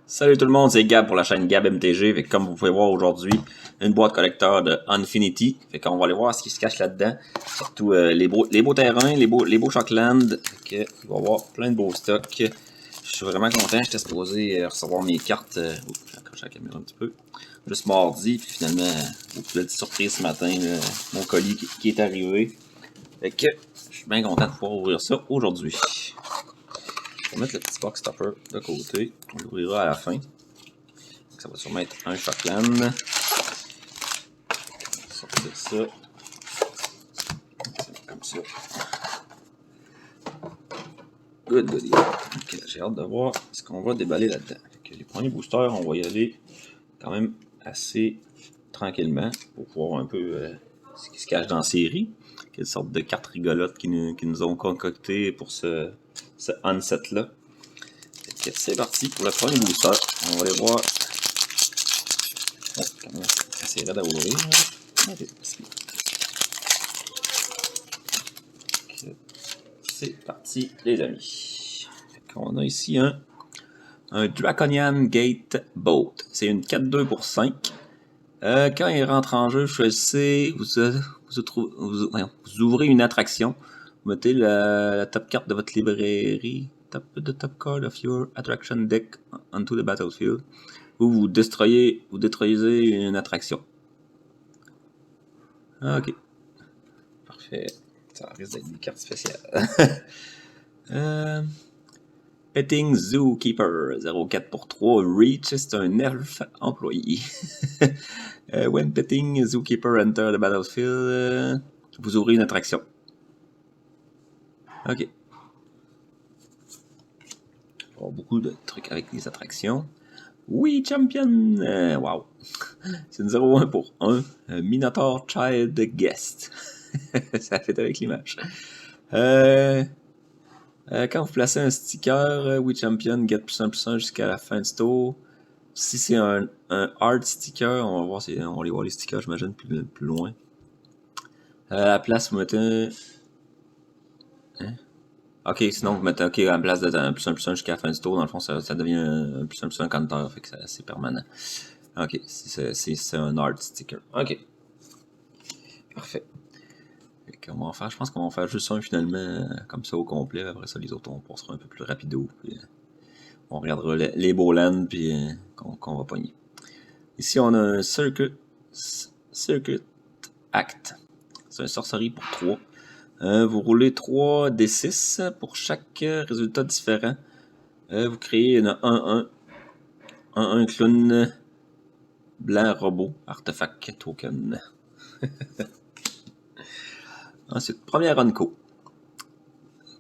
Salut tout le monde, c'est Gab pour la chaîne Gab MTG. Fait que comme vous pouvez voir aujourd'hui, une boîte collector de Infinity. Fait qu'on va aller voir ce qui se cache là-dedans. Surtout les beaux terrains, les beaux Shockland. Fait que, il va y avoir plein de beaux stocks. Je suis vraiment content, j'étais supposé recevoir mes cartes. J'accroche la caméra un petit peu. Juste mardi, puis finalement, beaucoup de surprises ce matin, là, mon colis qui est arrivé. Fait que je suis bien content de pouvoir ouvrir ça aujourd'hui. On va mettre le petit box topper de côté. On l'ouvrira à la fin. Ça va sûrement être un Shockland. Sortir ça. Comme ça. Good. Okay, j'ai hâte de voir ce qu'on va déballer là-dedans. Les premiers boosters, on va y aller quand même assez tranquillement pour voir un peu ce qui se cache dans la série. Quelle sorte de cartes rigolotes qui nous ont concocté pour ce onset-là. C'est parti pour le premier booster. On va aller voir. Oh, quand même assez raide à ouvrir. Okay. C'est parti, les amis. On a ici un Draconian Gate Boat. C'est une 4-2 pour 5. Quand il rentre en jeu, choisissez, vous ouvrez une attraction. Vous mettez la top carte de votre librairie, the top card of your attraction deck onto the battlefield. Ou vous détruisez une attraction. Ok. Parfait. Ça risque d'être des cartes spéciales. Petting Zookeeper, 0,4 pour 3. Reach, c'est un elf employé. When Petting Zookeeper enter the battlefield, vous ouvrez une attraction. Ok. Bon, beaucoup de trucs avec les attractions. Oui, champion! Wow! C'est une 0,1 pour 1. Minotaur Child Guest. Ça fait avec l'image. Quand vous placez un sticker, We Champion, get +1/+1 jusqu'à la fin du tour. Si c'est un hard sticker, on va voir on va aller voir les stickers, j'imagine, plus loin. À la place, vous mettez. Hein? Ok, sinon vous mettez à la place de +1/+1 jusqu'à la fin du tour, dans le fond, ça devient un +1/+1 counter, fait que c'est permanent. Ok, c'est un hard sticker. Ok. Parfait. On va faire, je pense qu'on va faire juste un finalement, comme ça au complet. Après ça, les autres, on passera un peu plus rapido. Puis, on regardera les beaux lands puis qu'on va pogner. Ici, on a un Circuit Act. C'est un sorcerie pour 3. Vous roulez 3 D6 pour chaque résultat différent. Vous créez une 1-1 clown blanc robot artefact token. Ensuite, première Unco.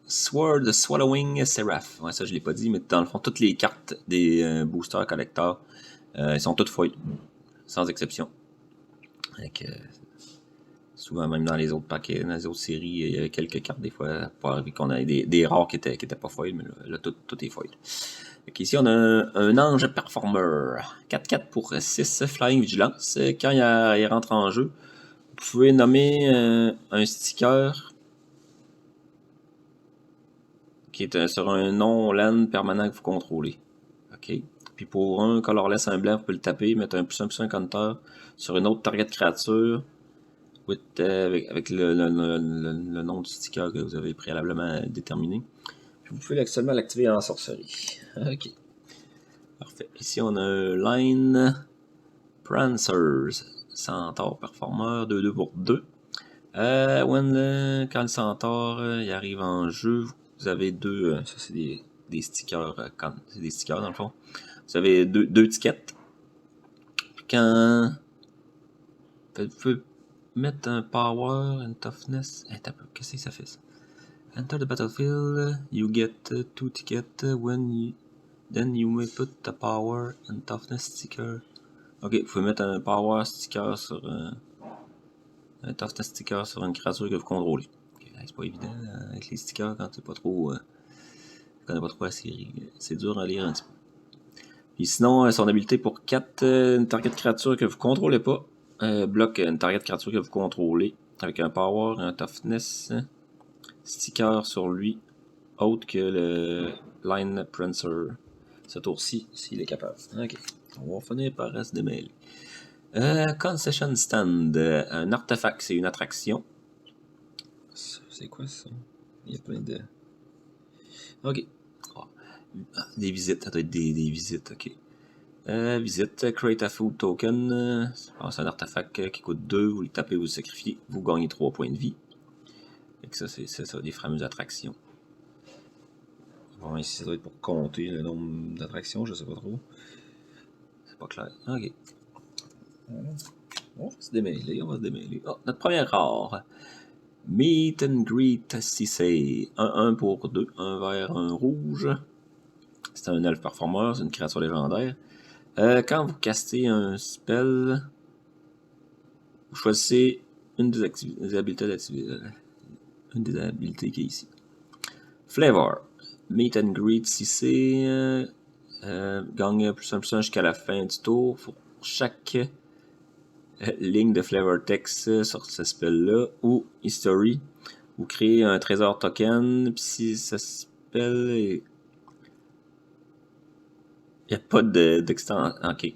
Sword Swallowing Seraph. Ouais, ça je l'ai pas dit, mais dans le fond, toutes les cartes des boosters collecteurs, elles sont toutes foil, sans exception. Souvent, même dans les autres paquets, dans les autres séries, il y avait quelques cartes des fois, pour arriver qu'on a des rares qui étaient pas foil, mais là tout est foil. Ici, on a un ange performer. 4-4 pour 6 Flying Vigilance. Quand il rentre en jeu, vous pouvez nommer un sticker qui est sur un non-land permanent que vous contrôlez. OK. Puis pour un colorless un blanc, vous pouvez le taper, mettre un +1/+1 counter sur une autre target créature avec le nom du sticker que vous avez préalablement déterminé. Puis vous pouvez seulement l'activer en sorcerie. OK. Parfait. Ici, on a un Line Prancers. Centaure Performer, 2-2 pour 2. Quand le Centaure il arrive en jeu, vous avez deux. Ça, c'est des stickers. C'est des stickers dans le fond. Vous avez deux tickets. Puis quand. Vous pouvez mettre un Power, un Toughness. Qu'est-ce que ça fait ça? Enter the battlefield, you get 2 tickets then you may put the Power and Toughness sticker. Ok, vous pouvez mettre un Power sticker sur un Toughness sticker sur une créature que vous contrôlez. Okay, c'est pas évident avec les stickers quand tu connais pas trop la série. C'est dur à lire un petit peu. Puis sinon, son habilité pour 4, une target créature que vous contrôlez pas. Bloque une target créature que vous contrôlez avec un Power, un Toughness sticker sur lui, autre que le Line Prancer. ce tour-ci, s'il est capable. Ok. On va finir par se démêler. Concession Stand. Un artefact, c'est une attraction. C'est quoi ça? Il y a plein de... Ok. Oh. Des visites, ça doit être des visites, ok. Visite, create a food token. C'est un artefact qui coûte 2, vous le tapez, vous le sacrifiez, vous gagnez 3 points de vie. Et que ça, c'est ça, des fameuses attractions. Bon, ici, ça doit être pour compter le nombre d'attractions, je sais pas trop. C'est pas clair. Ok. On va se démêler, on va se démêler. Oh, notre première rare. Meet and Greet Cissé. 1 pour 2, un vert, un rouge. C'est un elfe performeur, c'est une créature légendaire. Quand vous castez un spell, vous choisissez une des habiletés une des habiletés qui est ici. Flavor. Meet and Greet Cissé. Gagne +1/+1 jusqu'à la fin du tour. Pour chaque ligne de flavor text sur ce spell-là ou history, vous créez un trésor token. Puis si ce spell est... il n'y a pas d'extension. Ok.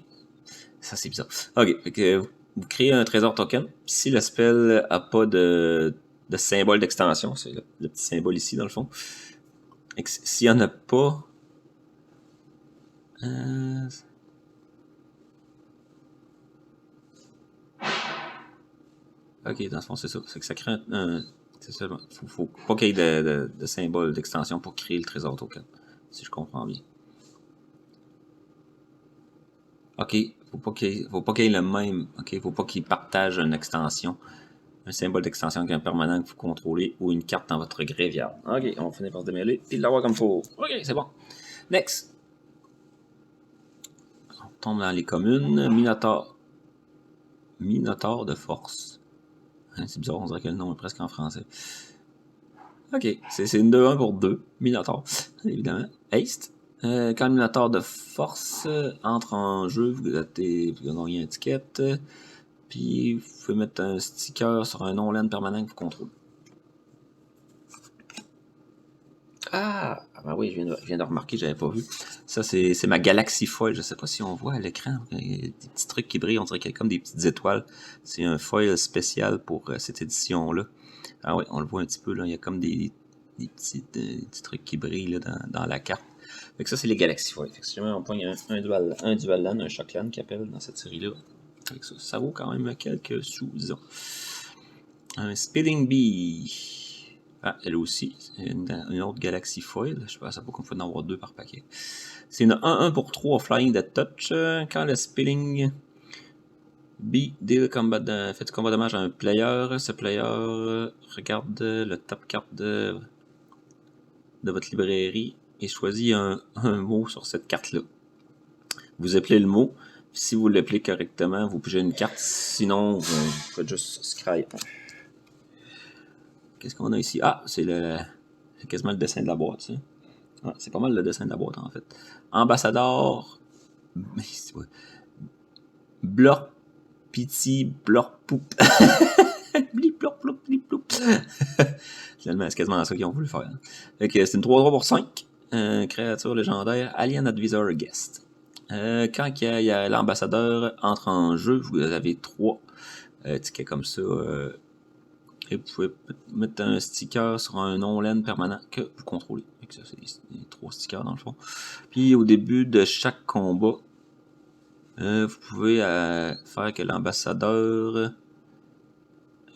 Ça c'est bizarre. Ok. Fait que vous créez un trésor token. Puis si le spell n'a pas de symbole d'extension, c'est le petit symbole ici dans le fond. S'il n'y en a pas. Ok, dans le fond, c'est ça. C'est que ça crée un c'est ça. Faut pas qu'il y ait de symbole d'extension pour créer le trésor token. Si je comprends bien. Ok, faut pas qu'il y ait le même. Ok, faut pas qu'il partage une extension. Un symbole d'extension avec un permanent que vous contrôlez ou une carte dans votre graveyard. Ok, on va finir par se démêler et l'avoir comme faut. Ok, c'est bon. Next. On tombe dans les communes. Minotaur. Minotaur de force. C'est bizarre, on dirait que le nom est presque en français. Ok, c'est une 2-1 pour 2. Minotaur, évidemment. Haste. Quand le Minotaur de force entre en jeu, vous gagnez une étiquette. Puis vous pouvez mettre un sticker sur un non-land permanent que vous contrôlez. Ah ben oui, je viens de remarquer, j'avais pas vu. Ça, c'est ma Galaxy Foil. Je sais pas si on voit à l'écran. Il y a des petits trucs qui brillent, on dirait qu'il y a comme des petites étoiles. C'est un foil spécial pour cette édition-là. Ah oui, on le voit un petit peu, là. Il y a comme des petits trucs qui brillent là, dans la carte. Fait que ça, c'est les Galaxy Foil. Fait que si jamais on pogne un dual land, un shock land qui appelle dans cette série-là. Ça vaut quand même quelques sous, disons. Un Spilling Bee. Ah, elle aussi. C'est une autre Galaxy Foil. Je pense pas qu'on peut en avoir 2 par paquet. C'est une 1-1 pour 3 Flying de Touch. Quand le Spilling Bee deal fait du combat dommage à un player, ce player regarde le top card de votre librairie et choisit un mot sur cette carte-là. Vous appelez le mot. Si vous l'appelez correctement, vous pigez une carte. Sinon, vous faites juste scrape. Qu'est-ce qu'on a ici? Ah, c'est quasiment le dessin de la boîte, ça. Ah, c'est pas mal le dessin de la boîte, en fait. Ambassadeur. Blorp, piti, blorp, poup. Blip, blorp, blop, blip, blop. Finalement, c'est quasiment ça qu'ils ont voulu faire. Okay, c'est une 3-3 pour 5. Créature légendaire, Alien Advisor Guest. Quand il y a l'ambassadeur entre en jeu, vous avez 3 tickets comme ça. Et vous pouvez mettre un sticker sur un non-land permanent que vous contrôlez. Ça, c'est des 3 stickers dans le fond. Puis au début de chaque combat, vous pouvez faire que l'ambassadeur,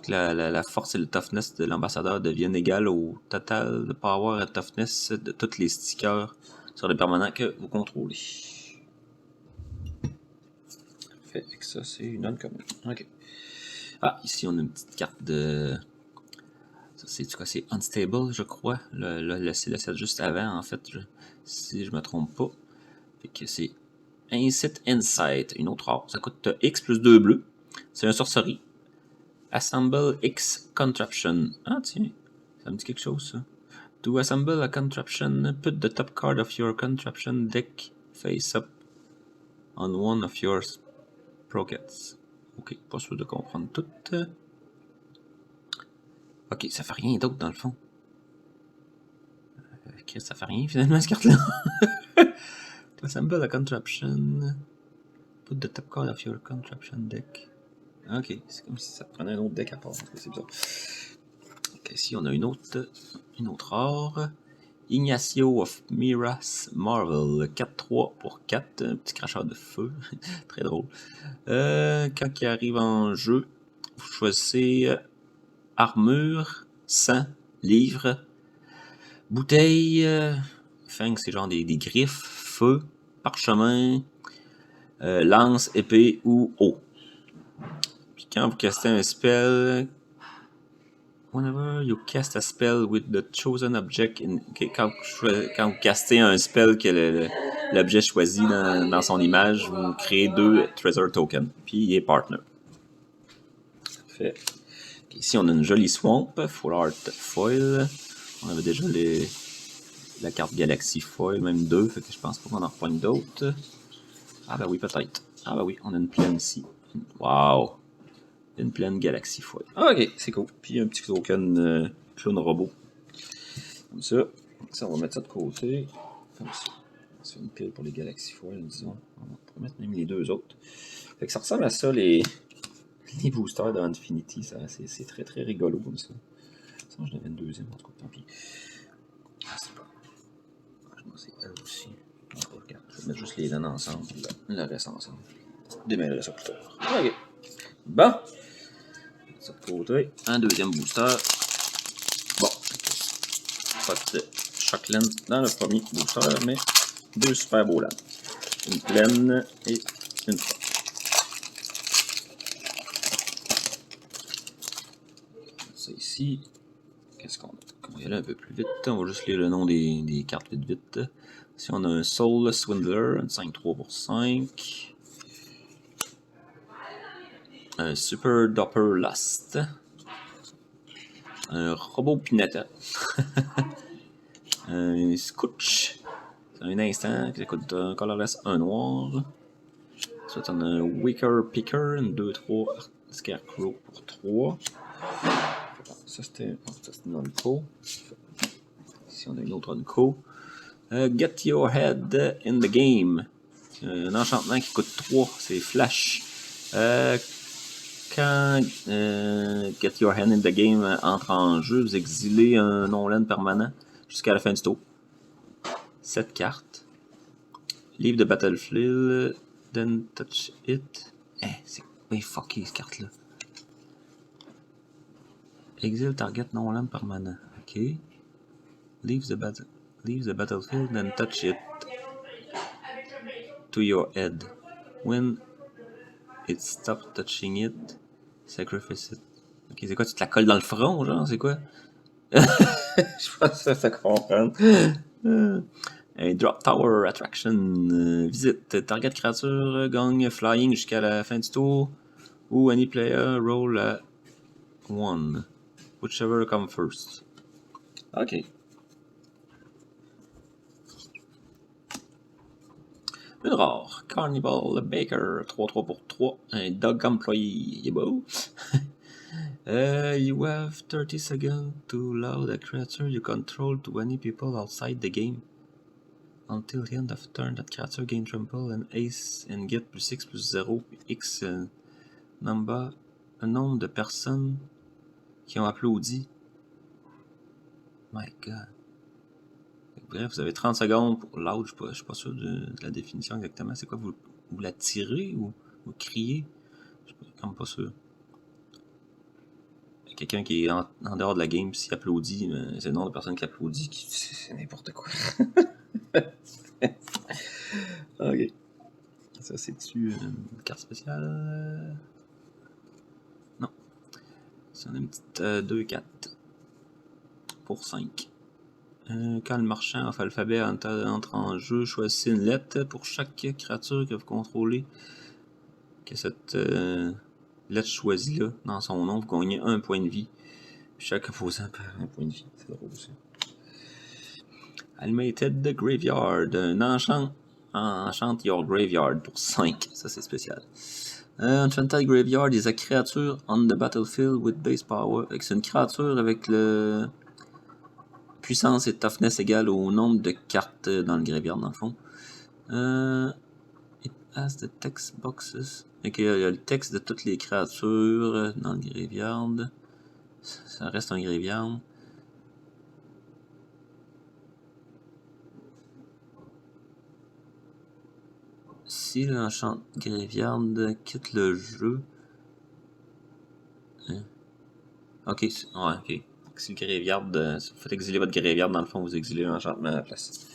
la force et le toughness de l'ambassadeur deviennent égales au total de power et toughness de tous les stickers sur les permanents que vous contrôlez. Fait que ça, c'est une uncommon. Ok. Ah, ici, on a une petite carte de... Ça, c'est quoi? C'est Unstable, je crois. C'est le set juste avant, en fait, si je me trompe pas. Fait que c'est Incite Insight, une autre rare. Ça coûte X plus 2 bleus. C'est un sorcerie. Assemble X Contraption. Ah, tiens, ça me dit quelque chose, ça. To assemble a contraption, put the top card of your contraption deck face up on one of your sprockets. Ok, pas sûr de comprendre tout. Ok, ça fait rien d'autre dans le fond. Ok, ça fait rien finalement, cette carte-là. To assemble a contraption, put the top card of your contraption deck. Ok, c'est comme si ça prenait un autre deck à part. C'est bizarre. Ok, ici on a une autre rare. Ignacio of Miras Marvel, 4-3 pour 4, un petit cracheur de feu, très drôle. Quand il arrive en jeu, vous choisissez armure, sang, livre, bouteille, fang c'est genre des griffes, feu, parchemin, lance, épée ou eau. Puis quand vous castez un spell, whenever you cast a spell with the chosen object, quand vous castez un spell que l'objet choisi dans son image, vous créez 2 treasure tokens, puis il est partner. Fait. Ici on a une jolie swamp, full art foil. On avait déjà la carte Galaxy foil, même 2, fait que je pense pas qu'on en reprenne d'autres. Ah bah oui, peut-être. Ah bah oui, on a une plaine ici. Wow! Une plaine Galaxy foil. Ok, c'est cool. Puis un petit token clone robot. Comme ça. Ça, on va mettre ça de côté. Comme ça. Ça fait une pile pour les Galaxy foil, disons. On va mettre même les 2 autres. Fait que ça ressemble à ça, les boosters de Infinity. C'est très très rigolo comme ça. Ça, j'en avais une deuxième, en tout cas, tant pis. Ah, c'est pas. Je pense que c'est elle aussi. Regarde, je vais mettre juste les deux ensemble, le reste ensemble. Je démêlerai ça plus tard. Ok. Bon. Ça de côté. Un deuxième booster. Bon. Pas de choc laine dans le premier booster, mais 2 super beaux laines. Une plaine et une fois. Ça ici. Qu'est-ce qu'on a? On va y aller un peu plus vite. On va juste lire le nom des cartes vite. Ici, on a un Soul Swindler, un 5-3 pour 5. Un Super Dopper Lust. Un Robot Pinata. Un Scooch. C'est un instant qui coûte un colorless 1 noir. Ensuite, on a un Wicker Picker, un 2-3 Scarecrow pour 3. Ça, c'était une Unco. Ici, on a une autre Unco. Get Your Head in the Game. Un enchantement qui coûte 3, c'est Flash. Quand Get Your Hand in the Game entre en jeu, vous exilez un non-land permanent jusqu'à la fin du tour. 7 cartes. Leave the battlefield, then touch it. C'est bien fucké cette carte-là. Exile target non-land permanent. Ok. Leave the battlefield, then touch it to your head. When it stops touching it, sacrifice it. Ok, c'est quoi? Tu te la colles dans le front, genre? C'est quoi? Je pense que ça comprend. Un Drop Tower Attraction. Visite. Target créature gagne flying jusqu'à la fin du tour. Ou any player roll a 1. Whichever come first. Ok. Une rare. Carnival Baker. 3-3 pour 3. Un Dog Employee. Il est beau. You have 30 seconds to allow the creature you control to any people outside the game. Until the end of turn, that creature gain trample and ace and get plus 6 plus 0 x un nombre de personnes qui ont applaudi. My God. Bref, vous avez 30 secondes pour l'autre. Je suis pas sûr de la définition exactement. C'est quoi? Vous la tirez ou vous criez? Je suis comme pas sûr. Quelqu'un qui est en dehors de la game, s'il applaudit, c'est le nombre de personnes qui applaudit. C'est n'importe quoi. Ok. Ça, c'est-tu une carte spéciale? Non. Ça, on a une petite 2-4 pour 5. Quand le marchand of alphabet entre en jeu, choisissez une lettre pour chaque créature que vous contrôlez. Que cette lettre choisie là, dans son nom, vous gagnez 1 point de vie. Chaque opposant perd 1 point de vie. C'est drôle aussi. Animated Graveyard. Un enchant your graveyard pour 5. Ça, c'est spécial. Enchanted Graveyard is a creature on the battlefield with base power. C'est une créature avec le puissance et toughness égale au nombre de cartes dans le graveyard, dans le fond. It has the text boxes. Ok, il y a le texte de toutes les créatures dans le graveyard. Ça reste un graveyard. Si l'enchant graveyard quitte le jeu. Hein? Ok, ouais, ok. Si le graveyard. Si vous faites exiler votre graveyard, dans le fond, vous exilez l'enchantement à la place.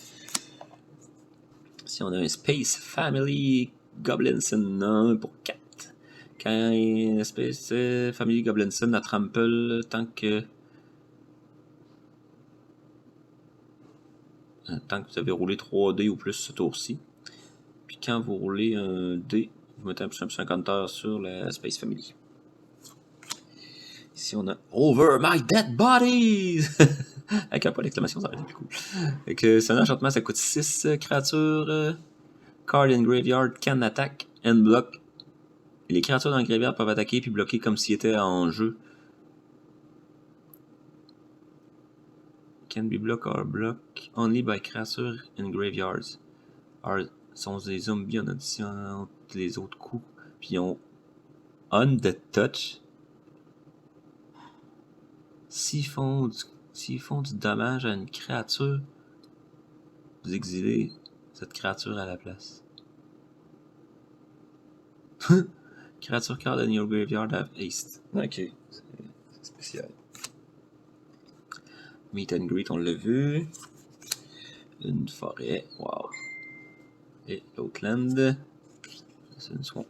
Si on a un Space Family Goblinson 1 pour 4. Quand une Space Family Goblinson a trample, tant que vous avez roulé 3 dés ou plus ce tour-ci. Puis quand vous roulez un dé, vous mettez un plus 50 sur la Space Family. Ici, on a Over My Dead Bodies! Avec un point d'exclamation, ça va être plus cool. C'est un enchantement, ça coûte 6 créatures. Card in Graveyard can attack and block. Et les créatures dans le graveyard peuvent attaquer puis bloquer comme s'ils étaient en jeu. Can be blocked or blocked only by creatures in graveyards. Sont des zombies en addition entre les autres coups. Puis ils ont On the Touch. S'ils font du dommage à une créature, vous exilez cette créature à la place. Créature card in your graveyard have haste. Ok, c'est spécial. Meet and Greet, on l'a vu. Une forêt, wow. Et l'Outland. C'est une swamp.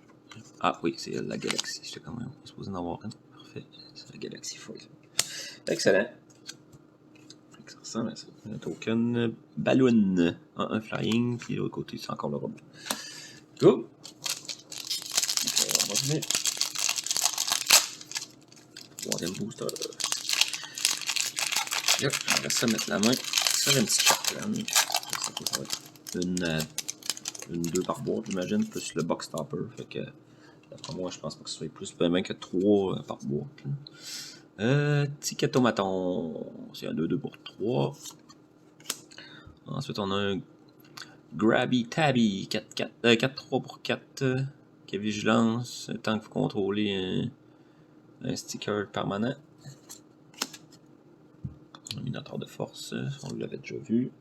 Ah oui, c'est la galaxie. J'étais quand même supposé en avoir une. Parfait, c'est la galaxie folle. Excellent. Ça ressemble à ça. Un token Balloon. Un flying, puis de l'autre côté, c'est encore le robot. Go! On va revenir. Troisième booster. Yep, on va ça mettre la main sur un petit shotgun. Ça va être une 2 par boîte, j'imagine, plus le box topper. Fait que, d'après moi, je pense pas que ce soit plus bien que 3 par boîte. Ticketomaton, c'est un 2-2 pour 3. Ensuite, on a un Grabby Tabby, 4-3 pour 4, qui a vigilance, tant que vous contrôlez un sticker permanent. Un Minotaur de force, on l'avait déjà vu.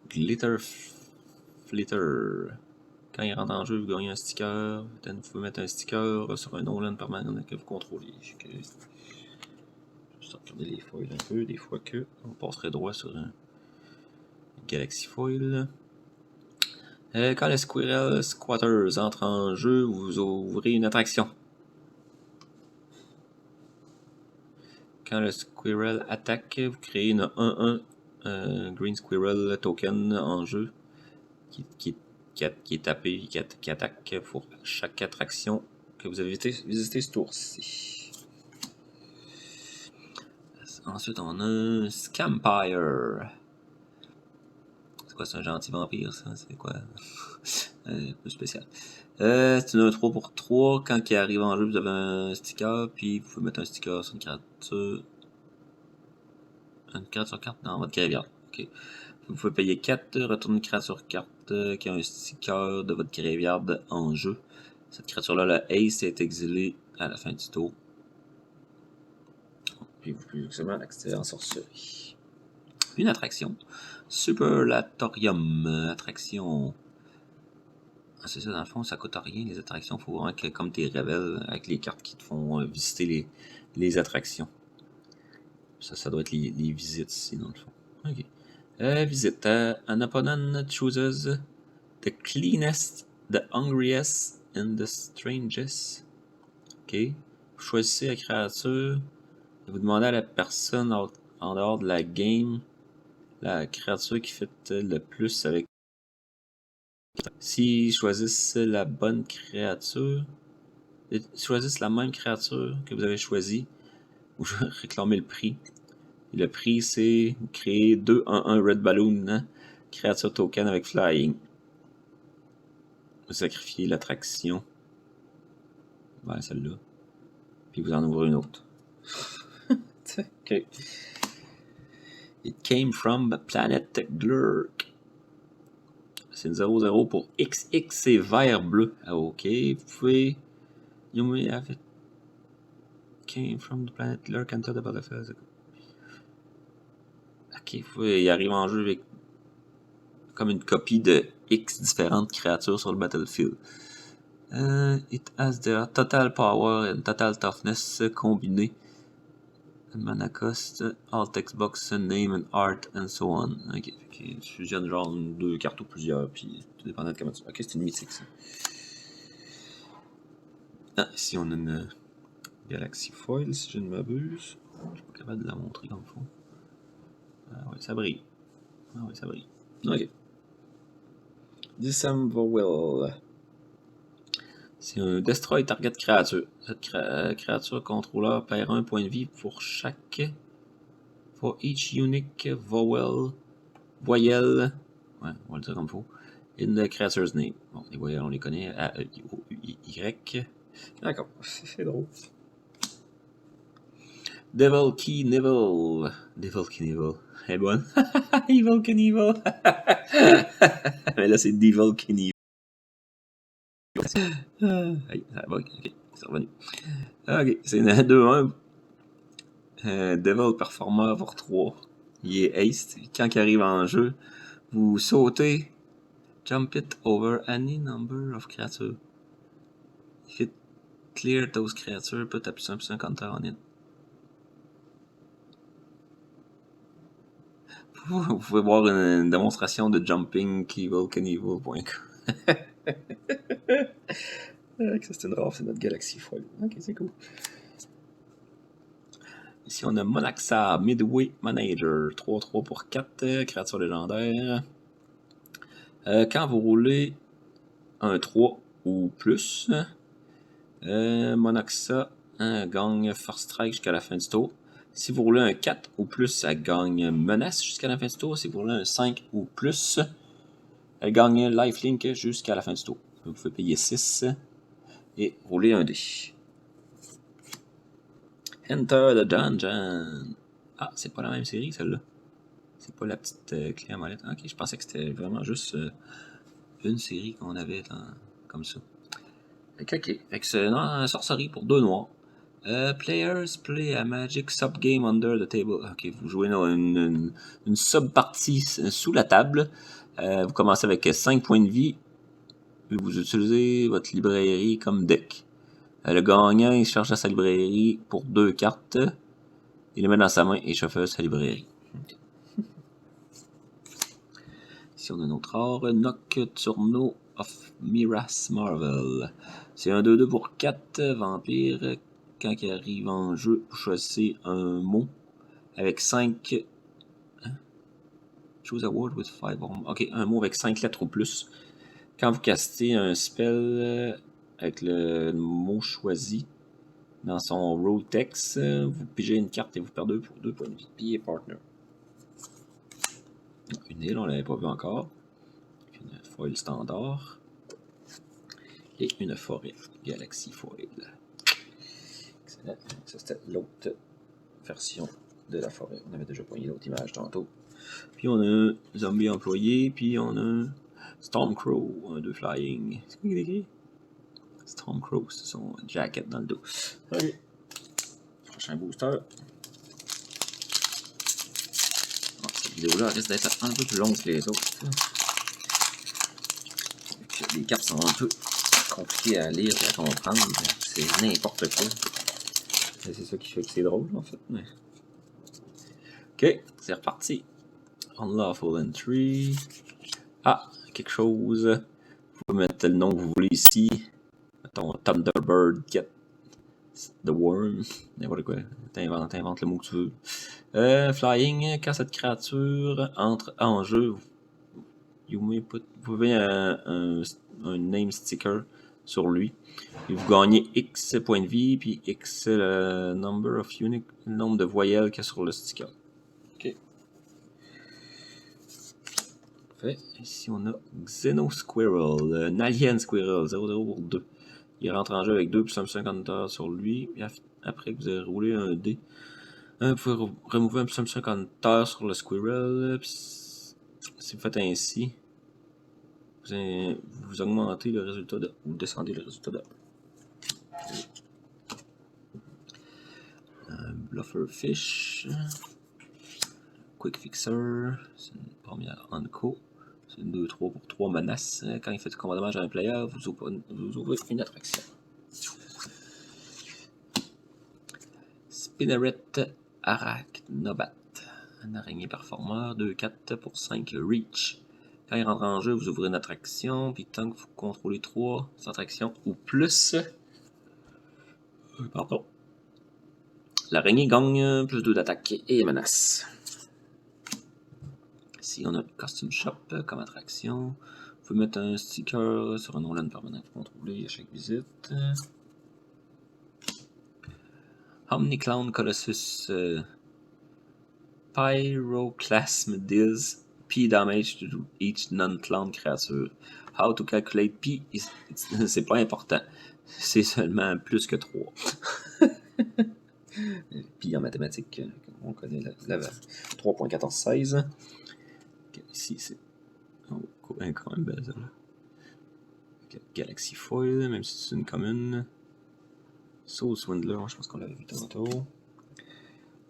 Glitter Flitter. Quand il rentre en jeu, vous gagnez un sticker. Vous pouvez mettre un sticker sur un Nolan permanent que vous contrôlez. Je vais juste regarder les foils un peu, des fois que on passerait droit sur un Galaxy Foil. Quand le Squirrel Squatters entre en jeu, vous ouvrez une attraction. Quand le Squirrel attaque, vous créez une 1-1 Green Squirrel token en jeu qui est tapé, qui attaque pour chaque attraction que vous avez visité ce tour-ci. Ensuite, on a un Scampire. C'est quoi, c'est un gentil vampire, ça? C'est quoi? Un peu spécial. C'est un 3 pour 3. Quand il arrive en jeu, vous avez un sticker, puis vous pouvez mettre un sticker sur une créature. Une créature carte dans votre graveyard. Ok. Vous pouvez payer 4, retourner une créature carte qui a un sticker de votre graveyard en jeu. Cette créature-là, la Ace, est exilée à la fin du tour. Puis vous pouvez seulement l'accéder en sorcellerie. Une attraction. Superlatorium. Attraction. Ah, c'est ça, dans le fond, ça coûte rien les attractions. Il faut vraiment que, comme tes révèles avec les cartes qui te font visiter les attractions. Ça doit être les visites ici, dans le fond. Ok. Visite. An opponent chooses the cleanest, the hungriest, and the strangest. Ok. Vous choisissez la créature. Et vous demandez à la personne en dehors de la game la créature qui fait le plus avec. S'ils choisissent la bonne créature, choisissent la même créature que vous avez choisie, vous réclamez le prix. Et le prix, c'est créer 2-1-1 Red Balloon, hein? Créature token avec Flying. Vous sacrifiez l'attraction. Ben, celle-là. Puis vous en ouvrez une autre. Ok. It came from Planet Glurk. C'est une 0-0 pour XX, c'est vert-bleu. Ah, ok, vous pouvez... You may have it came from the planet Lurk enter the battlefield. Ok, vous pouvez y arriver en jeu avec comme une copie de X différentes créatures sur le battlefield. It has their total power and total toughness combinés. Mana cost, all text box, name and art, and so on. Ok, tu fusionnes genre 2 cartes ou plusieurs, puis tout dépendant de comment tu... Ok, c'est une mythique, ça. Ah, ici on a une Galaxy Foil, si je ne m'abuse. Je suis pas capable de la montrer dans le fond. Ah ouais, ça brille. Ah ouais, ça brille. Ok. Disembowel. C'est un Destroy Target Créature. Cette créature contrôleur perd 1 point de vie pour chaque... For each unique voyelle... Ouais, on va le dire comme il faut. In the creature's name. Bon, les voyelles, on les connaît. A-E-I-O-U-Y. D'accord, c'est drôle. Devil Knievel. Devil Knievel. Elle est bonne. Evil Knievel. Mais là, c'est Devil Knievel. Ça va, ok, c'est revenu. Ok, c'est une 2-1. Devil Performer pour 3. Il est haste. Quand il arrive en jeu, vous sautez. Jump it over any number of creatures. If it clear those creatures, put a +1/+1 counter on it. Vous pouvez voir une démonstration de jumping evilknievel.com. Ça c'est une rare, c'est notre Galaxy Foil. Ok, c'est cool. Ici on a Monaxa Midway Manager. 3-3 pour 4, créature légendaire. Quand vous roulez un 3 ou plus, Monaxa gagne First Strike jusqu'à la fin du tour. Si vous roulez un 4 ou plus, elle gagne Menace jusqu'à la fin du tour. Si vous roulez un 5 ou plus, elle gagne Lifelink jusqu'à la fin du tour. Vous pouvez payer 6 et rouler un dé. Enter the Dungeon. Ah, c'est pas la même série celle-là. C'est pas la petite clé à molette. Ok, je pensais que c'était vraiment juste une série qu'on avait comme ça. Ok. C'est une sorcerie pour 2 noirs. Players play a magic sub-game under the table. Ok, vous jouez dans une sub-partie sous la table. Vous commencez avec 5 points de vie. Vous utilisez votre librairie comme deck. Le gagnant, il charge à sa librairie pour 2 cartes. Il les met dans sa main et shuffle sa librairie. Okay. Ici, on a notre art. Nocturno of Miras Marvel. C'est un 2-2 pour 4 vampires. Quand il arrive en jeu, vous choisissez un mot avec 5... Choose a word with 5 or more. Ok, un mot avec 5 lettres ou plus. Quand vous castez un spell avec le mot choisi dans son roll text, vous pigez une carte et vous perdez 2 points de vie. Puis partner. Une île, on l'avait pas vu encore. Une foil standard. Et une forêt. Galaxy Foil. Excellent. Ça, c'était l'autre version de la forêt. On avait déjà poigné l'autre image tantôt. Puis on a un zombie employé. Puis on a un Stormcrow. Un 2 flying. C'est quoi qu'il écrit? Stormcrow, c'est son jacket dans le dos. Ok. Prochain booster. Oh, cette vidéo-là risque d'être un peu plus longue que les autres. Les cartes sont un peu compliquées à lire et à comprendre. C'est n'importe quoi. C'est ça qui fait que c'est drôle, en fait. Mais... Ok, c'est reparti. Unlawful Entry. Ah, quelque chose. Vous pouvez mettre le nom que vous voulez ici. Mettons Thunderbird Get the Worm. N'importe quoi. T'inventes le mot que tu veux. Flying, quand cette créature entre en jeu, vous pouvez un name sticker sur lui. Et vous gagnez X points de vie, puis X le number of unique, le nombre de voyelles qu'il y a sur le sticker. Ok. Fait. Ici on a Xeno Squirrel, un Alien Squirrel, 0-0 pour 2. Il rentre en jeu avec 2 plus 50 heures sur lui. Puis après que vous avez roulé un dé, vous pouvez remover un plus 50 heures sur le Squirrel. Si vous faites ainsi, vous augmentez le résultat de, ou descendez le résultat de. Blufferfish. Quick Fixer. C'est une première Unco. C'est une 2-3 pour 3 menaces. Quand il fait du combat dommage à un player, vous ouvrez une attraction. Spinneret Arachnobat. Un araignée performeur. 2-4 pour 5 Reach. Quand il rentre en jeu, vous ouvrez une attraction. Puis tant que vous contrôlez 3 attractions ou plus. Pardon. L'araignée gagne plus 2 d'attaque et menace. Ici, on a Costume Shop comme attraction. Vous pouvez mettre un sticker sur un non-land permanent contrôlé à chaque visite. Omniclown Colossus Pyroclasm deals P damage to each non-clown creature. How to calculate P, c'est pas important. C'est seulement plus que 3. Pi en mathématiques, on connaît la 3.1416. Okay, ici, c'est quand même belle, ça, là. Okay, Galaxy Foil, même si c'est une commune. Soul Swindler, je pense qu'on l'avait vu tantôt.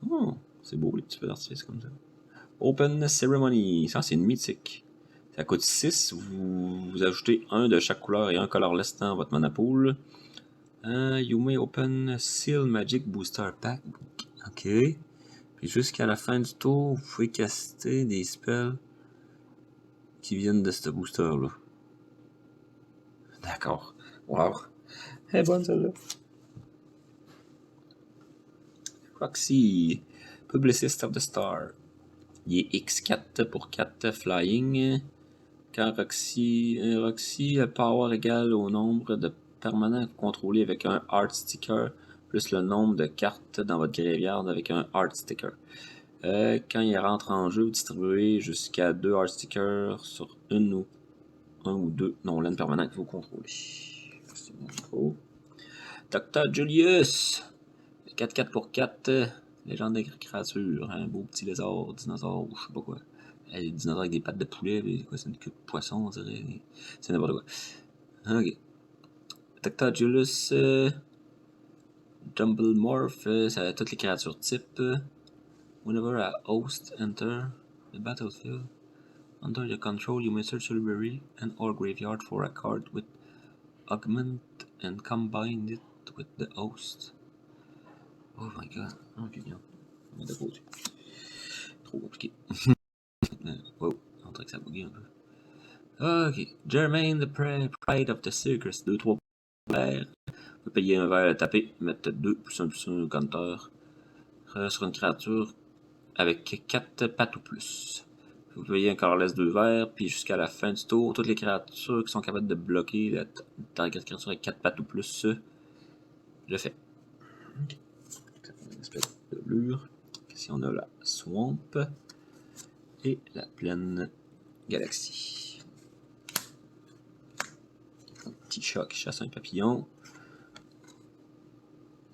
Oh, c'est beau, les petits feux d'artifice comme ça. Open Ceremony, ça c'est une mythique. Ça coûte 6, vous ajoutez un de chaque couleur et un colorless dans votre mana pool. You may open Seal Magic Booster Pack. Ok. Puis jusqu'à la fin du tour, vous pouvez caster des spells qui viennent de ce booster-là. D'accord. Wow. Elle est bonne celle-là. Roxy, Publicist of the Star. Il est X4 pour 4 flying. Quand Roxy a power égal au nombre de permanents contrôlés avec un Art Sticker, plus le nombre de cartes dans votre graveyard avec un Art Sticker. Quand il rentre en jeu, vous distribuez jusqu'à 2 Art Stickers sur un ou deux non-land permanents que vous contrôlez. C'est bon. Dr. Julius, 4-4 pour 4, légende des créatures, un beau petit lézard, dinosaure, ou je sais pas quoi. Les dinosaures avec des pattes de poulet, c'est une queue de poisson, on dirait. C'est n'importe quoi. Ok. Dr. Julius, Jumble Morph, ça a toutes les créatures type. Whenever a host enter the battlefield, under your control, you may search your library and or graveyard for a card with augment and combine it with the host. Oh my god. Ok, bien. On va de côté. Trop compliqué. Wow, on dirait que ça bouge un peu. Ok. Jermaine the Pride of the Circus. 2-3 verres. Vous pouvez payer un verre à taper. Mettre 2 plus un counter sur une créature avec 4 pattes ou plus. Vous payez un colorless 2 verres, puis jusqu'à la fin du tour, toutes les créatures qui sont capables de bloquer la target créature avec 4 pattes ou plus, je fais. Okay. Une espèce de doublure. Ici on a la Swamp et la Pleine Galaxie. Un petit chat qui chasse un papillon.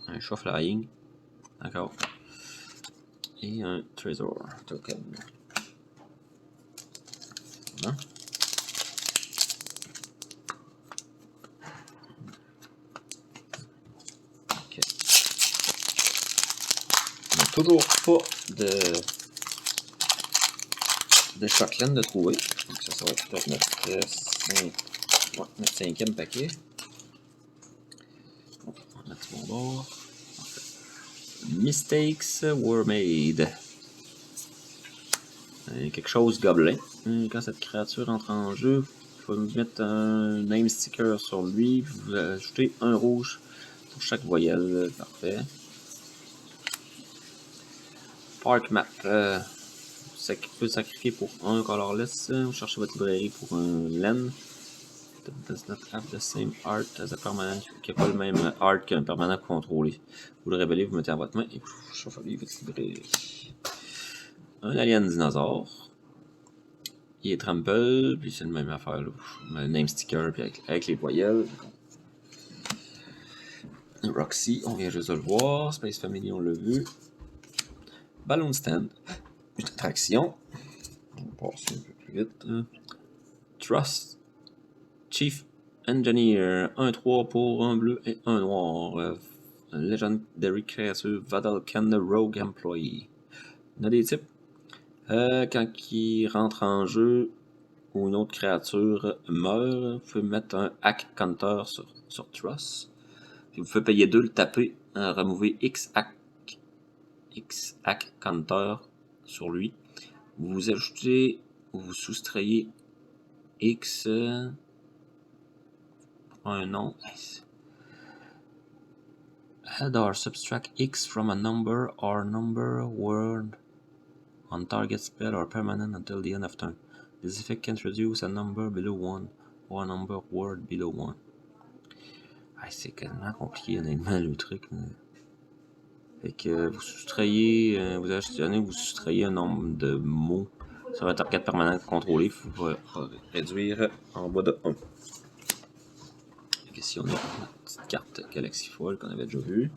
Un chat flying. D'accord. Et un Trésor Token. Voilà. Ok. On n'a toujours pas de Shockland de trouver. Donc ça va être notre cinquième paquet. On va mettre mon bord. Mistakes were made. Quelque chose gobelin. Quand cette créature entre en jeu, il faut mettre un name sticker sur lui. Vous ajoutez un rouge pour chaque voyelle. Parfait. Park Map. Vous pouvez sacrifier pour un colorless. Vous cherchez votre librairie pour un land. Does not have the same art as a permanent. Qui n'a pas le même art qu'un permanent contrôlé. Vous le révélez, vous mettez à votre main et vous chauffez votre librairie. Un alien dinosaure. Il est trample, puis c'est la même affaire. Là. Un name sticker, puis avec les voyelles. Roxy, on vient juste de le voir. Space Family, on l'a vu. Balloon Stand. Une attraction. On va passer un peu plus vite. Trust Chief Engineer, 1-3 pour un bleu et un noir. Legendary Creature, Vadalken Rogue Employee. On a des types. Quand il rentre en jeu ou une autre créature meurt, vous pouvez mettre un Hack Counter sur Truss. Puis vous pouvez payer 2, le taper, remover X Hack Counter sur lui. Vous ajoutez ou vous soustrayez X pour un nom. Add or subtract X from a number or number word on target spell or permanent until the end of turn. This effect can reduce a number below 1 or a number word below 1. C'est quasiment compliqué honnêtement le truc. Fait que vous soustrayez, vous achetez, vous soustrayez un nombre de mots sur un target permanent contrôlé. Il faut réduire en bas de 1. Fait que si on a une petite carte Galaxy Foil qu'on avait déjà vue.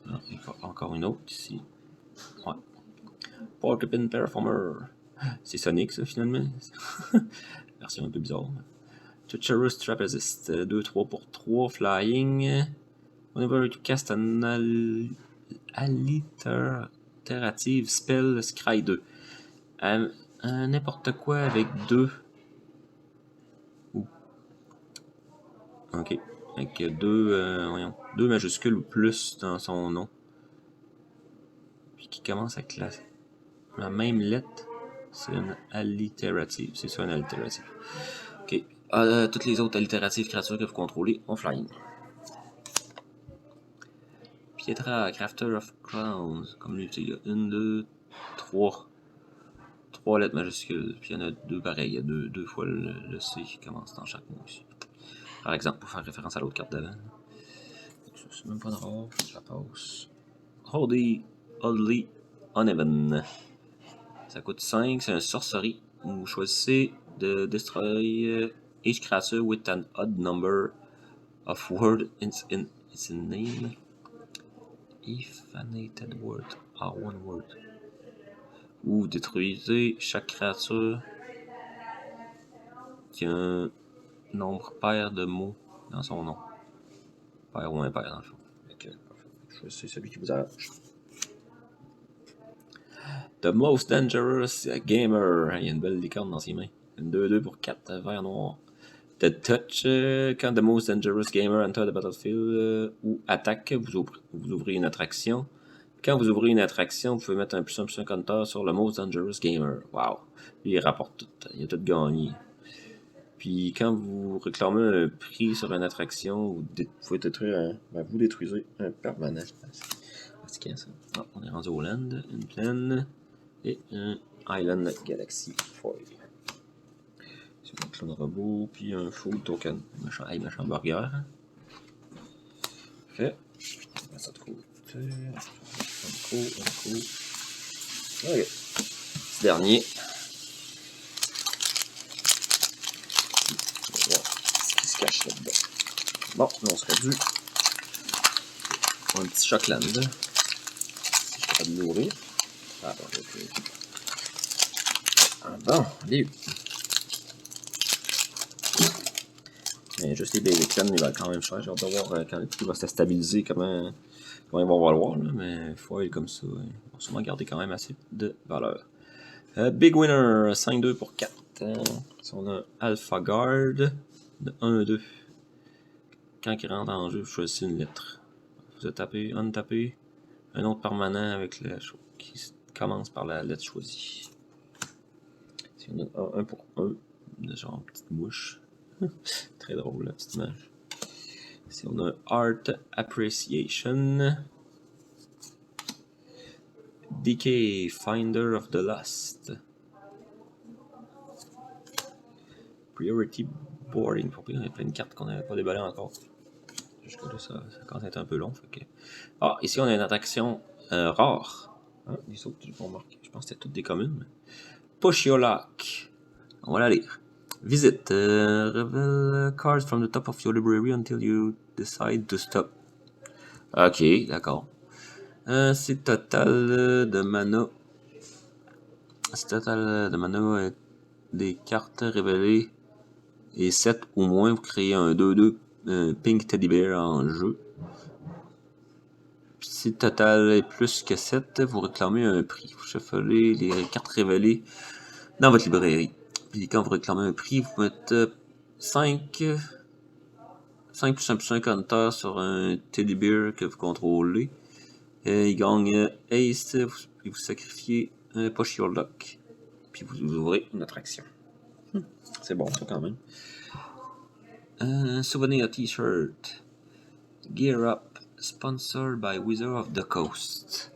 Ah, il y a encore une autre ici. Ouais. Porcupine Performer. C'est Sonic ça finalement. Version un peu bizarre. Treacherous Trapezist. 2-3 pour 3 flying. Whenever you cast an alliterative spell, scry 2. N'importe quoi avec 2. Ok. Avec 2 majuscules ou plus dans son nom. Puis qui commence avec la même lettre. C'est une alliterative. C'est ça une alliterative. Ok. Toutes les autres allitératives créatures que vous contrôlez ont flying. Pietra, Crafter of Crowns. Comme lui, il y a 1, 2, 3. 3 lettres majuscules. Puis il y en a 2 pareils. Il y a 2 fois le C qui commence dans chaque mot ici. Par exemple, pour faire référence à l'autre carte d'avant. C'est même pas de rare. Je la passe. Oddly Uneven. Ça coûte 5. C'est un sorcery. Vous choisissez de destroy each creature with an odd number of words in its name. If annotated words are one word. Ou détruisez chaque créature qui a un nombre pair de mots dans son nom. Pair ou impair dans le fond. C'est celui qui vous arrange. The Most Dangerous Gamer. Il y a une belle licorne dans ses mains. Une 2-2 pour 4 vert noir. The Touch. Quand The Most Dangerous Gamer enter the battlefield ou attaque, vous ouvrez une attraction. Quand vous ouvrez une attraction, vous pouvez mettre un +1 counter sur le Most Dangerous Gamer. Wow! Lui, il rapporte tout. Il a tout gagné. Puis quand vous réclamez un prix sur une attraction, vous pouvez détruire vous détruisez un permanent. C'est qui ça? Ah, on est rendu au land, une plaine et un Island Galaxy Foil. C'est un clone robot, puis un full token. Machin burger. Fait. On va mettre ça de côté. Un coup. Ok. Petit dernier. Ce qui se cache là-dedans. Bon, là on serait dû. Un petit Shockland. Si je suis capable de l'ouvrir. Ah bon, ok. Ah bon, allez. Mais juste les Baby Clan, ils valent quand même cher. J'ai hâte de voir quand le prix va se stabiliser, comment ils vont valoir. Là. Mais foil comme ça, ils vont sûrement garder quand même assez de valeur. Big Winner, 5-2 pour 4. Si on a Alpha Guard de 1-2. Quand il rentre en jeu, vous choisissez une lettre. Vous tapez, untapez un autre permanent avec le qui commence par la lettre choisie. Si on a 1 pour 1, de genre petite mouche. Très drôle la petite image. Si on a Art Appreciation. Decay, Finder of the Lost. Priority Boarding. Pour il y a plein de cartes qu'on n'avait pas déballées encore. Jusque là, ça commence à être un peu long. Fait que... Ah, ici on a une attraction rare. Ah, les autres, j'ai pas remarqué. Je pense que c'était toutes des communes. Pushiolak. On va la lire. Visit. Reveal cards from the top of your library until you decide to stop. Ok, d'accord. C'est total de mana. C'est total de mana des cartes révélées et 7 ou moins, vous créez un 2-2 Pink Teddy Bear en jeu. Puis si le total est plus que 7, vous réclamez un prix. Vous shufflez les cartes révélées dans votre librairie. Puis quand vous réclamez un prix, vous mettez 5 plus 1 plus 1 counter sur un Teddy Bear que vous contrôlez. Il gagne Ace, puis vous sacrifiez un Push Your Luck. Puis vous ouvrez une autre action. C'est bon ça quand même. Souvenir T-shirt. Gear Up, sponsored by Wizard of the Coast.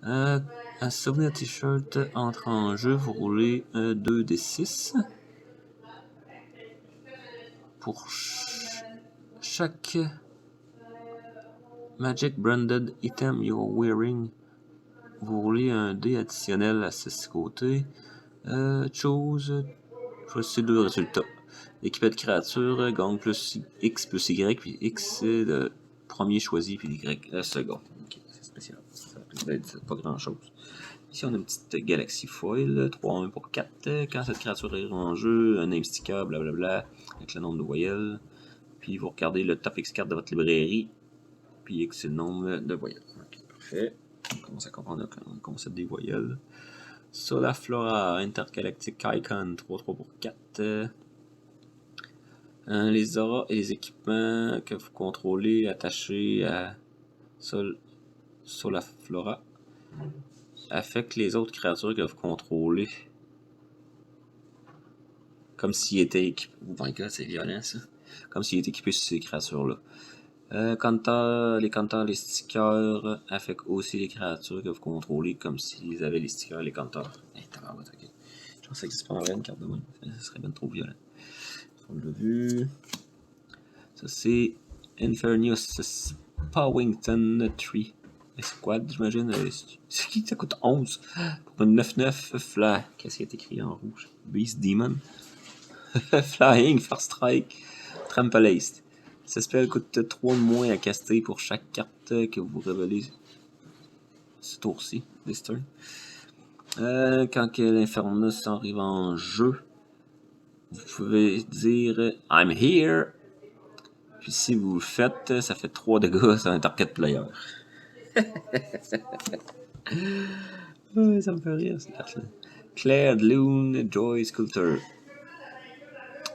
Un souvenir T-shirt entre en jeu, vous roulez 2d6. Pour chaque Magic Branded item you're wearing, vous roulez un dé additionnel à 6 côtés. Choisissez 2 résultats. Équipé de créatures, gagne plus X plus Y, puis X c'est le premier choisi, puis Y le second. Ok, c'est spécial. Ça peut être pas grand chose. Ici, on a une petite Galaxy Foil, 3-1 pour 4. Quand cette créature est en jeu, un name sticker, blablabla, avec le nombre de voyelles. Puis vous regardez le top X carte de votre librairie, puis X c'est le nombre de voyelles. Ok, parfait. On commence à comprendre le concept des voyelles. Solaflora, Intergalactic Icon, 3-3 pour 4. Les auras et les équipements que vous contrôlez attachés à Solaflora affectent les autres créatures que vous contrôlez. Comme s'il était équipé. Oh my god, c'est violent ça. Comme s'il était équipé sur ces créatures-là. Les stickers affectent aussi les créatures que vous contrôlez comme s'ils avaient les stickers et les counters. Tabarouette, ok. Je pense que ça existe pas en vrai une carte de moins. Ça serait bien trop violent. On l'a vu. Ça c'est Infernus Powington Tree. Squad, j'imagine. C'est qui ça coûte 11 pour une 9-9 Fly. Qu'est-ce qui est écrit en rouge? Beast Demon. Flying, First Strike, Trample Haste. Ce spell coûte 3 de moins à caster pour chaque carte que vous révélez ce tour-ci, this turn. Quand l'Infernus arrive en jeu, vous pouvez dire I'm here. Puis si vous le faites, ça fait 3 dégâts sur un target player. Ça me fait rire cette carte-là. Claire Loon Joy Sculptor.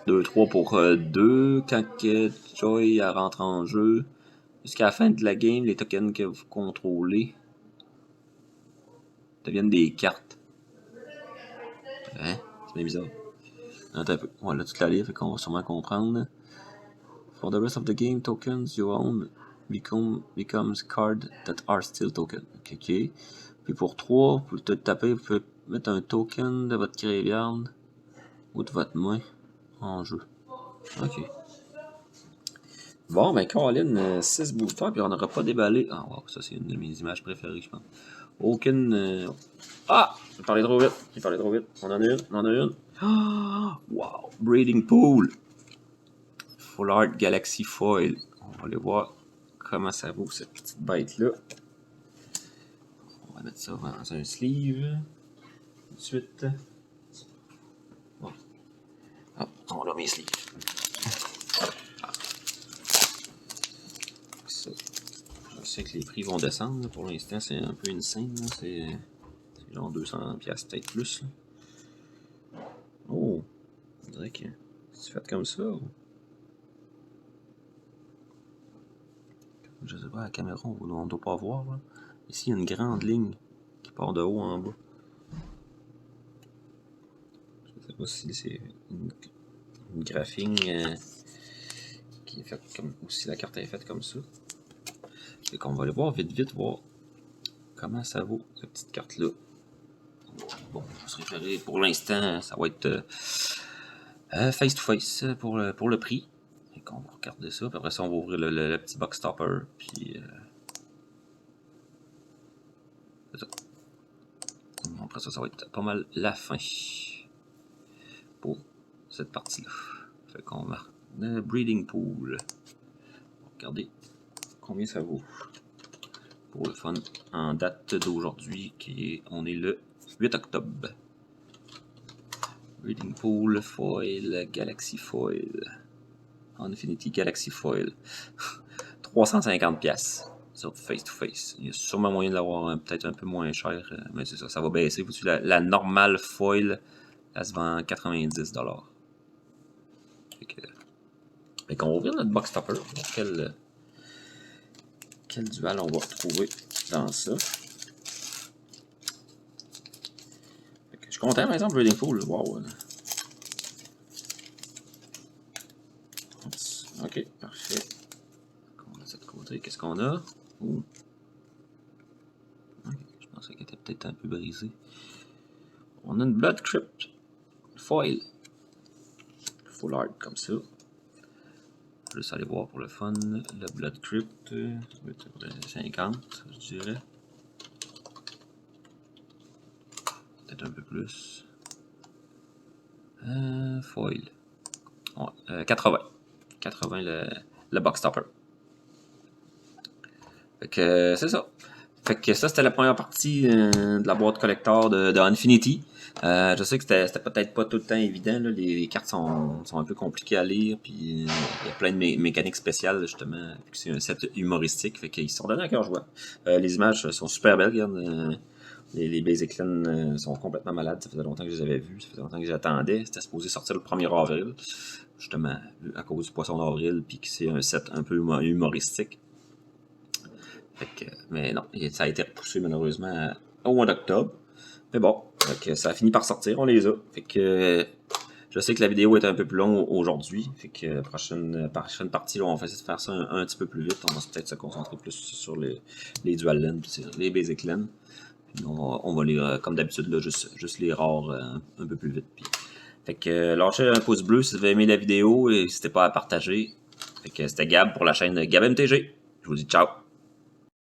2-3 pour 2. Quand Joy rentre en jeu, jusqu'à la fin de la game, les tokens que vous contrôlez deviennent des cartes. Hein? C'est bien bizarre. Attends un peu. Voilà toute la livre, fait qu'on va sûrement comprendre. For the rest of the game, tokens you own becomes cards that are still tokens. Ok. Puis pour 3, pour te taper, vous pouvez mettre un token de votre graveyard ou de votre main en jeu. Ok. Bon, ben, Colin, 6 boosters, puis on n'aura pas déballé. Ah, wow, ça, c'est une de mes images préférées, je pense. Aucune. Ah! J'ai parlé trop vite. On en a une. Ah! Wow! Breeding Pool. Full Art Galaxy Foil. On va aller voir comment ça vaut, cette petite bête-là. On va mettre ça dans un sleeve. Tout de suite. Bon. Ah, on a mes sleeves. Je sais que les prix vont descendre. Pour l'instant, c'est un peu insane. C'est genre 200$ peut-être plus. Là. Oh! On dirait que c'est fait comme ça. Je sais pas, à la caméra, on ne doit pas voir. Là. Ici, il y a une grande ligne qui part de haut en bas. Je sais pas si c'est une graphing qui est faite comme. Ou si la carte est faite comme ça. Et qu'on va aller voir vite, voir comment ça vaut, cette petite carte-là. Bon, je vais se référer pour l'instant, ça va être face-to-face pour le prix. Et qu'on va regarder ça, puis après ça, on va ouvrir le petit box topper, puis c'est ça. Après ça, ça va être pas mal la fin pour cette partie-là. Fait qu'on va le Breeding Pool. On va regarder combien ça vaut pour le fun en date d'aujourd'hui, on est le 8 octobre. Reading Pool, Foil, Galaxy Foil. Infinity Galaxy Foil. 350$ sur Face to Face. Il y a sûrement moyen de l'avoir peut-être un peu moins cher, mais c'est ça, ça va baisser. La normale foil, elle se vend 90$. Fait qu'on va ouvrir notre box topper. Quel dual on va retrouver dans ça. Je suis content, par exemple, Reading Pool. Wow. Ok, parfait. On a de cette côté. Qu'est-ce qu'on a? Oh. Okay, je pensais qu'elle était peut-être un peu brisée. On a une Blood Crypt foil. Full art comme ça. Juste aller voir pour le fun. Le Blood Crypt, ça va être 50, je dirais. Peut-être un peu plus. Foil. Ouais, 80. 80 le box topper. Fait que c'est ça. Fait que ça, c'était la première partie de la boîte collector de Infinity. Je sais que c'était peut-être pas tout le temps évident. Là. Les cartes sont un peu compliquées à lire. Puis il y a plein de mécaniques spéciales, justement. Vu que c'est un set humoristique. Fait qu'ils se sont donnés à cœur joie. Les images sont super belles. Regarde, les Basic Clan sont complètement malades. Ça faisait longtemps que je les avais vus. Ça faisait longtemps que j'attendais. C'était supposé sortir le 1er avril. Justement, à cause du poisson d'avril. Puis que c'est un set un peu humoristique. Mais non, ça a été repoussé malheureusement au mois d'octobre. Mais bon, ça a fini par sortir, on les a. Fait que je sais que la vidéo est un peu plus longue aujourd'hui. Fait que prochaine partie, là, on va essayer de faire ça un petit peu plus vite. On va peut-être se concentrer plus sur les dual lens, les basic lens. Puis on va lire, comme d'habitude, là, juste les rares un peu plus vite. Puis, fait que lâchez un pouce bleu si vous avez aimé la vidéo et n'hésitez pas à partager. Fait que c'était Gab pour la chaîne Gab MTG. Je vous dis ciao!